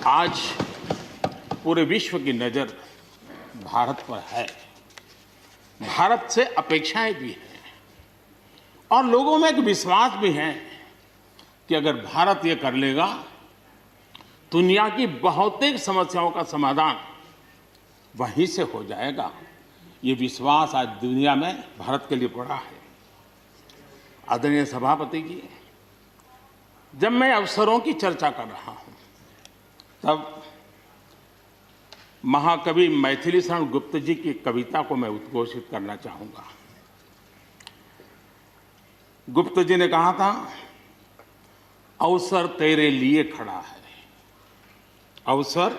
आज पूरे विश्व की नज़र भारत पर है। भारत से अपेक्षाएं भी हैं और लोगों में एक विश्वास भी है कि अगर भारत ये कर लेगा, दुनिया की बहुतेक समस्याओं का समाधान वहीं से हो जाएगा। ये विश्वास आज दुनिया में भारत के लिए पड़ा है। आदरणीय सभापति जी, जब मैं अवसरों की चर्चा कर रहा हूं, तब महाकवि मैथिली शरण गुप्त जी की कविता को मैं उद्घोषित करना चाहूंगा। गुप्त जी ने कहा था, अवसर तेरे लिए खड़ा है, अवसर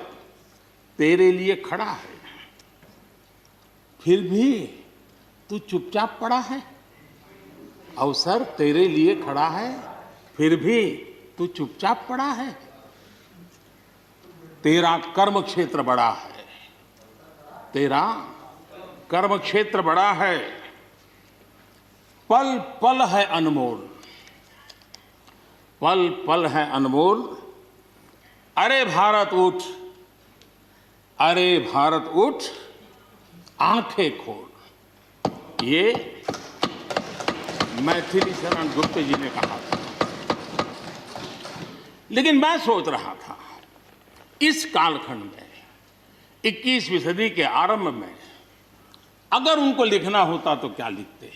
तेरे लिए खड़ा है, फिर भी तू चुपचाप पड़ा है। अवसर तेरे लिए खड़ा है, फिर भी तू चुपचाप पड़ा है। तेरा कर्म क्षेत्र बड़ा है, तेरा कर्म क्षेत्र बड़ा है, पल पल है अनमोल, पल पल है अनमोल। अरे भारत उठ, अरे भारत उठ, आंखें खोल। ये मैथिली शरण गुप्त जी ने कहा था। लेकिन मैं सोच रहा था, इस कालखंड में 21वीं सदी के आरंभ में अगर उनको लिखना होता तो क्या लिखते।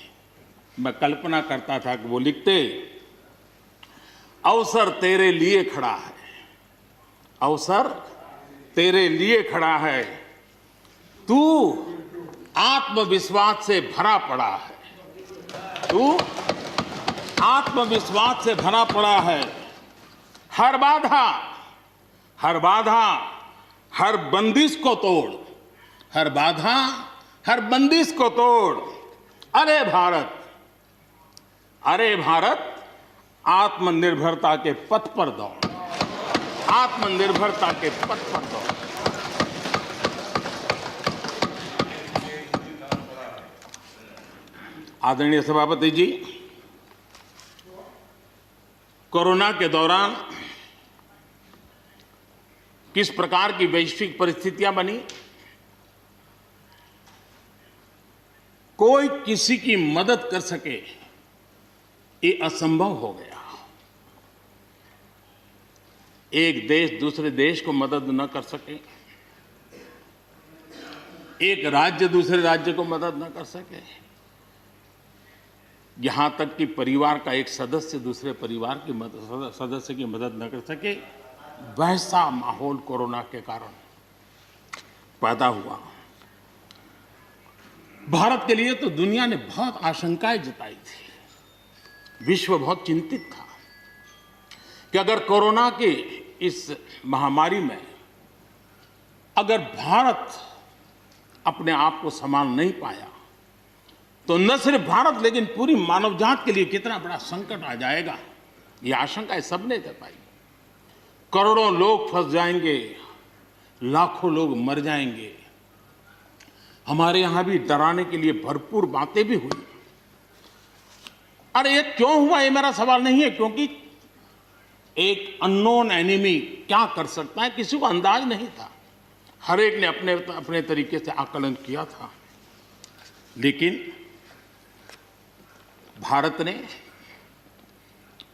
मैं कल्पना करता था कि वो लिखते, अवसर तेरे लिए खड़ा है, अवसर तेरे लिए खड़ा है, तू आत्मविश्वास से भरा पड़ा है, तू आत्मविश्वास से भरा पड़ा है। हर बाधा, हर बाधा, हर बंदिश को तोड़, हर बाधा, हर बंदिश को तोड़। अरे भारत, अरे भारत, आत्मनिर्भरता के पथ पर दौड़, आत्मनिर्भरता के पथ पर दौड़। आदरणीय सभापति जी, कोरोना के दौरान किस प्रकार की वैश्विक परिस्थितियां बनी, कोई किसी की मदद कर सके ये असंभव हो गया। एक देश दूसरे देश को मदद न कर सके, एक राज्य दूसरे राज्य को मदद न कर सके, यहां तक कि परिवार का एक सदस्य दूसरे परिवार की सदस्य की मदद न कर सके, वैसा माहौल कोरोना के कारण पैदा हुआ। भारत के लिए तो दुनिया ने बहुत आशंकाएं जताई थी। विश्व बहुत चिंतित था कि अगर कोरोना के इस महामारी में अगर भारत अपने आप को संभाल नहीं पाया तो न सिर्फ भारत लेकिन पूरी मानव जात के लिए कितना बड़ा संकट आ जाएगा। ये आशंकाएं सबने जताई। करोड़ों लोग फंस जाएंगे, लाखों लोग मर जाएंगे। हमारे यहां भी डराने के लिए भरपूर बातें भी हुई। अरे ये क्यों हुआ, ये मेरा सवाल नहीं है, क्योंकि एक अननोन एनिमी क्या कर सकता है किसी को अंदाज नहीं था। हर एक ने अपने अपने तरीके से आकलन किया था। लेकिन भारत ने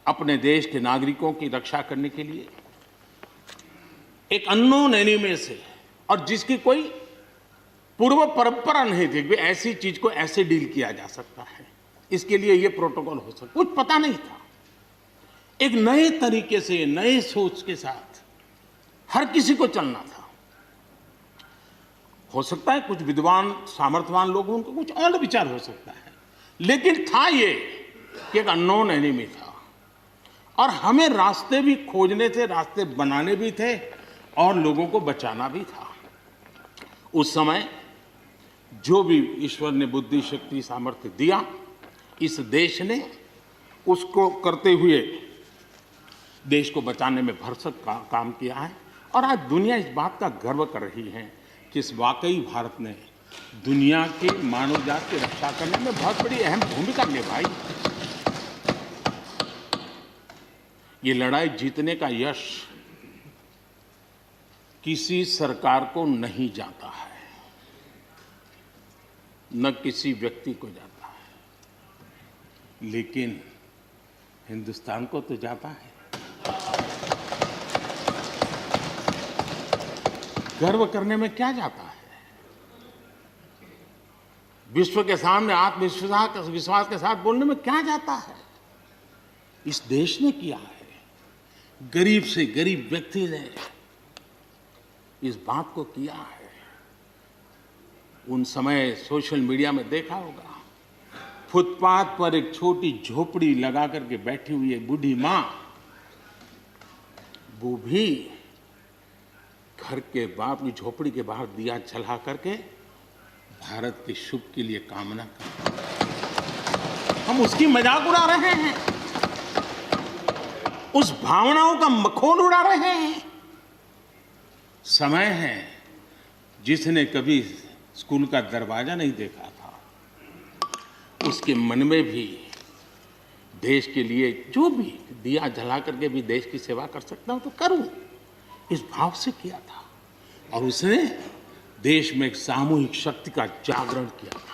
अपने देश के नागरिकों की रक्षा करने के लिए एक अननोन एनिमी से, और जिसकी कोई पूर्व परंपरा नहीं थी कि ऐसी चीज को ऐसे डील किया जा सकता है, इसके लिए ये प्रोटोकॉल हो सकता, कुछ पता नहीं था। एक नए तरीके से, नए सोच के साथ हर किसी को चलना था। हो सकता है कुछ विद्वान सामर्थ्यवान लोग, उनको कुछ और विचार हो सकता है, लेकिन था ये कि एक अननोन एनिमी था और हमें रास्ते भी खोजने थे, रास्ते बनाने भी थे और लोगों को बचाना भी था। उस समय जो भी ईश्वर ने बुद्धि, शक्ति, सामर्थ्य दिया, इस देश ने उसको करते हुए देश को बचाने में भरसक काम किया है। और आज दुनिया इस बात का गर्व कर रही है कि इस वाकई भारत ने दुनिया की मानव जात की रक्षा करने में बहुत बड़ी अहम भूमिका निभाई। ये लड़ाई जीतने का यश किसी सरकार को नहीं जाता है, न किसी व्यक्ति को जाता है, लेकिन हिंदुस्तान को तो जाता है। गर्व करने में क्या जाता है? विश्व के सामने आत्मविश्वास के साथ बोलने में क्या जाता है? इस देश ने किया है। गरीब से गरीब व्यक्ति ने इस बात को किया है। उन समय सोशल मीडिया में देखा होगा, फुटपाथ पर एक छोटी झोपड़ी लगा करके बैठी हुई एक बूढ़ी मां, वो भी घर के बाप की झोपड़ी के बाहर दिया जला करके भारत के शुभ के लिए कामना करते। हम उसकी मजाक उड़ा रहे हैं, उस भावनाओं का मखौल उड़ा रहे हैं। समय है, जिसने कभी स्कूल का दरवाजा नहीं देखा था, उसके मन में भी देश के लिए जो भी दिया जला करके भी देश की सेवा कर सकता हूं तो करूं, इस भाव से किया था। और उसने देश में एक सामूहिक शक्ति का जागरण किया था।